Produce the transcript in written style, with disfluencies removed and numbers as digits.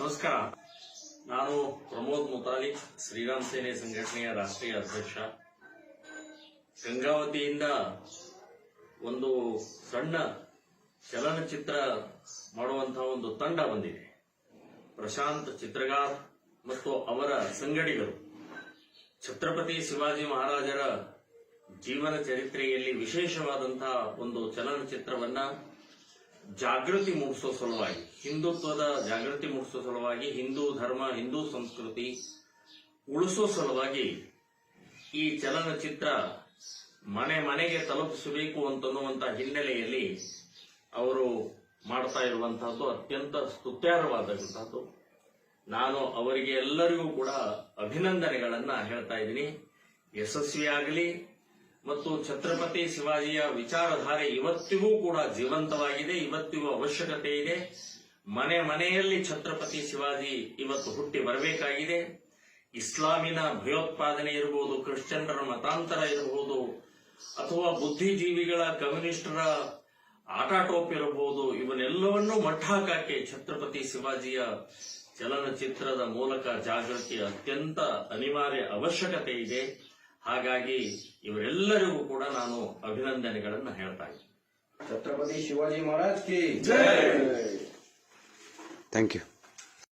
ನಮಸ್ಕಾರ. ನಾನು ಪ್ರಮೋದ್ ಮುತಾಲಿಕ್, ಶ್ರೀರಾಮ್ ಸೇನೆ ಸಂಘಟನೆಯ ರಾಷ್ಟ್ರೀಯ ಅಧ್ಯಕ್ಷ. ಗಂಗಾವತಿಯಿಂದ ಒಂದು ಸಣ್ಣ ಚಲನಚಿತ್ರ ಮಾಡುವಂತಹ ಒಂದು ತಂಡ ಬಂದಿದೆ. ಪ್ರಶಾಂತ್ ಚಿತ್ರಗಾರ್ ಮತ್ತು ಅವರ ಸಂಗಡಿಗರು ಛತ್ರಪತಿ ಶಿವಾಜಿ ಮಹಾರಾಜರ ಜೀವನ ಚರಿತ್ರೆಯಲ್ಲಿ ವಿಶೇಷವಾದಂತಹ ಒಂದು ಚಲನಚಿತ್ರವನ್ನ ಜಾಗೃತಿ ಮೂಡಿಸುವ ಸಲುವಾಗಿ, ಹಿಂದುತ್ವದ ಜಾಗೃತಿ ಮೂಡಿಸುವ ಸಲುವಾಗಿ, ಹಿಂದೂ ಧರ್ಮ, ಹಿಂದೂ ಸಂಸ್ಕೃತಿ ಉಳಿಸುವ ಸಲುವಾಗಿ ಈ ಚಲನಚಿತ್ರ ಮನೆ ಮನೆಗೆ ತಲುಪಿಸಬೇಕು ಅಂತನ್ನುವಂತಹ ಹಿನ್ನೆಲೆಯಲ್ಲಿ ಅವರು ಮಾಡ್ತಾ ಇರುವಂತಹದ್ದು ಅತ್ಯಂತ ಸ್ತುತ್ಯಾರ್ಹವಾದಂತಹದ್ದು. ನಾನು ಅವರಿಗೆ ಎಲ್ಲರಿಗೂ ಕೂಡ ಅಭಿನಂದನೆಗಳನ್ನ ಹೇಳ್ತಾ ಇದ್ದೀನಿ. ಯಶಸ್ವಿಯಾಗಲಿ. ಮತ್ತು ಛತ್ರಪತಿ ಶಿವಾಜಿಯ ವಿಚಾರಧಾರೆ ಇವತ್ತಿಗೂ ಕೂಡ ಜೀವಂತವಾಗಿದೆ. ಇವತ್ತಿಗೂ ಅವಶ್ಯಕತೆ ಇದೆ. ಮನೆ ಮನೆಯಲ್ಲಿ ಛತ್ರಪತಿ ಶಿವಾಜಿ ಇವತ್ತು ಹುಟ್ಟಿ ಬರಬೇಕಾಗಿದೆ. ಇಸ್ಲಾಮಿನ ಭಯೋತ್ಪಾದನೆ ಇರಬಹುದು, ಕ್ರಿಶ್ಚಿಯನ್ನರ ಮತಾಂತರ ಇರಬಹುದು, ಅಥವಾ ಬುದ್ಧಿಜೀವಿಗಳ ಕಮ್ಯುನಿಸ್ಟರ ಆಟಾಟೋಪ್ ಇರಬಹುದು, ಇವನ್ನೆಲ್ಲವನ್ನೂ ಮಟ್ಟಾಕಕ್ಕೆ ಛತ್ರಪತಿ ಶಿವಾಜಿಯ ಚಲನಚಿತ್ರದ ಮೂಲಕ ಜಾಗೃತಿ ಅತ್ಯಂತ ಅನಿವಾರ್ಯ ಅವಶ್ಯಕತೆ ಇದೆ. ಹಾಗಾಗಿ ಇವರೆಲ್ಲರಿಗೂ ಕೂಡ ನಾನು ಅಭಿನಂದನೆಗಳನ್ನು ಹೇಳ್ತಾ ಇದ್ದೀನಿ. ಛತ್ರಪತಿ ಶಿವಾಜಿ ಮಹಾರಾಜ್ ಕಿ ಜೈ. Thank you.